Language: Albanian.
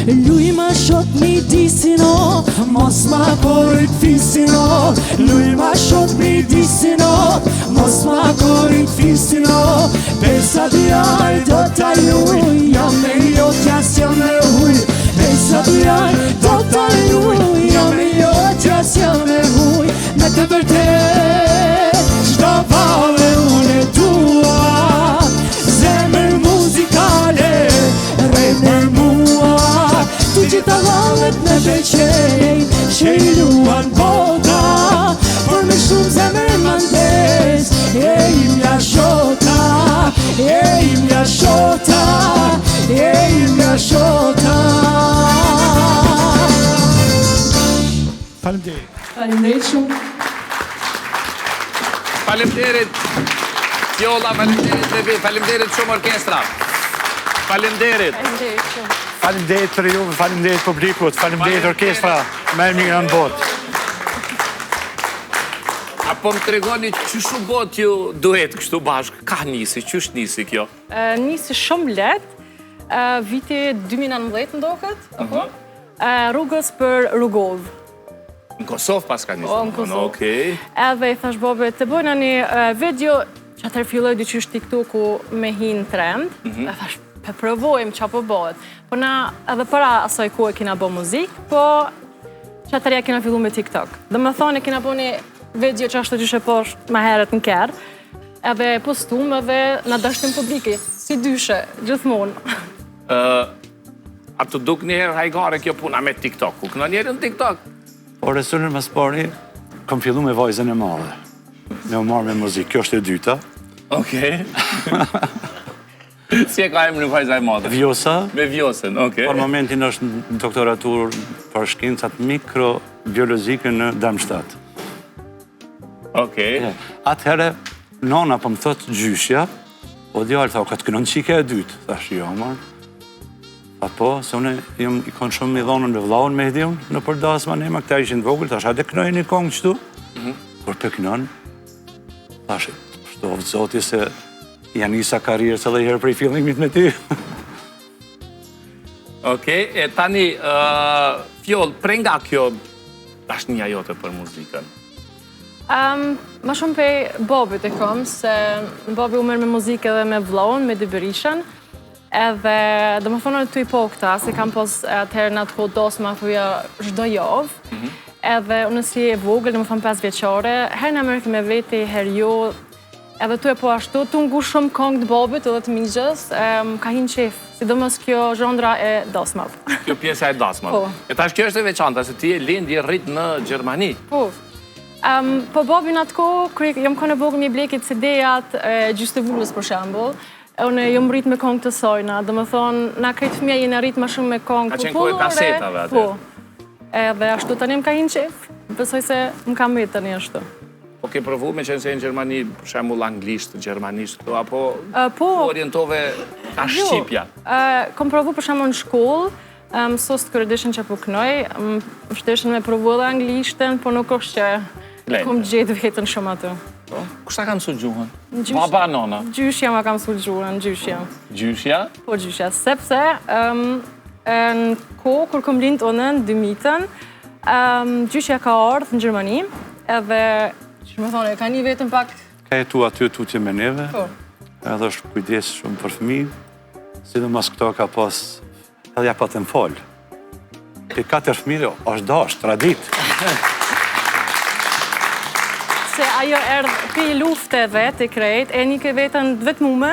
Luj ma shot mi disin o, mos ma korit fisin o. Luj ma shot mi disin o, mos ma korit fisin o. Pesa djaj do ta luj, jam me jo qas jam me huj. Pesa djaj do ta luj, jam me jo qas jam me huj. Me të vërtet, qdo vale unë tua, zemër muzikale, remër mua. Tu gjitha valet me beqej, që i luan bota, por me shumë zemër mandes, e imja shota, e imja shota, e imja shota. Faleminderit. Faleminderit shumë. Faleminderit Fjolla, faleminderit Bebi, faleminderit shumë orkestra. Faleminderit. Faleminderit shumë. Faleminderit për ju, faleminderit publikut, faleminderit orkestra, më e mira në botë. Apo më tregoni çysh u bot ju duet kështu bashkë? Ka nisi, çysh nisi kjo? Nisi shumë lehtë, viti 2019 ndoket, rrugës për Rugov. Në Kosovë pas ka nisi? Në Kosovë. Okej. Edhe i thash bobe, të bëjna një video që atër filloj dyqysh TikToku me hinë trend, e thash, pe provojmë qa po bëhet. Po na edhe para asaj kohë kina bo muzikë, po që atërja kina fillu me TikTok. Dhe me thonë, kina bo një video që ashtë të gjyshe posh ma heret në kerë, edhe postum edhe na dashtim publiki, si dyshe, gjithmonë. A të duk njëherë hajgare kjo puna me TikTok? U këna njerë në TikTok? Por resulën më spori, kom fillu me vojzën e madhe. Me u marrë me muzikë, kjo është e dyta. Okej. Si e ka emrin në vajza e madhe? Vjosa, Me Vjosën, okej. por momentin është në doktoratur për shkencat mikrobiologike në Darmstadt. Okej. Atëherë, nona po më thotë gjyshja, o djallë, tha, o ka të kënon qike e dytë. Thash, jo, marë. Tha po, se une jam i konë shumë i dhonën dhe vlaun me hedion në përdasma nema, këta ishin vogël, thash, a dhe kënoj një kongë qëtu? Por për kënon, thash, shtovë zoti se janë isa karierës edhe herë prej fillimit me ty. Okej, e tani, Fjoll, pre nga kjo dashnia jote për muzikën? Ma shumë pej Bobit e kom, se Bobi u merë me muzikë edhe me vllon, me Dy Berishën, edhe dhe më thonë të i po këta, se kam pos atëherë në atë kohë dosma thuja çdo javë, edhe unë si e vogël, dhe më thonë 5 vjeqare, herë në Amerikë me veti, herë jo, edhe tu e po ashtu, tu ngu shumë kongë të Bobit edhe të migjës, ka hinë qef, sidomos kjo zhondra e dosmav. Kjo pjesa e dasmav. Po. E tash kjo është e veçanta, se ti e lind i rrit në Gjermani. Po. Po Bobi në atë kohë, jam kone vogël një blekit CD-jat Gjystë Vullës për shembull. Unë jam rrit me kongë të sojna, dhe më thonë, na krejt fëmija jena rrit ma shumë me kongë Ka qenë kohë e kasetave atë. Po. Edhe ashtu tani më ka hinë qef, besoj se më ka mirë tani ashtu. Po ke provu me qenë se në Gjermani, për shembull anglisht, gjermanisht, apo Po. orientove ka shqipja? Kom provu për shembull në shkollë, sos të kërëdishën që po kënoj, më shteshen me provu edhe anglishten, po nuk është që kom gjetë vetën shumë aty. Kushta ka mësu gjuhën? Gjysh- Baba, nona? Gjyshja ma kam mësu gjuhën, gjyshja. Gjyshja? Po gjyshja, sepse në kohë kur kom lind onën, 2000-ën, gjyshja ka ardhë në Gjermani, edhe, që më thonë, ka një vetën pak... Ka jetu aty tutje me neve, Po. edhe është kujdes shumë për fëmijë, sidomos këto ka pas, edhe ja patën folë. Për 4 fëmijë, është dash, tradit. Se ajo erdhë pi lufteve të krejt, e një ke vetën 2 mume,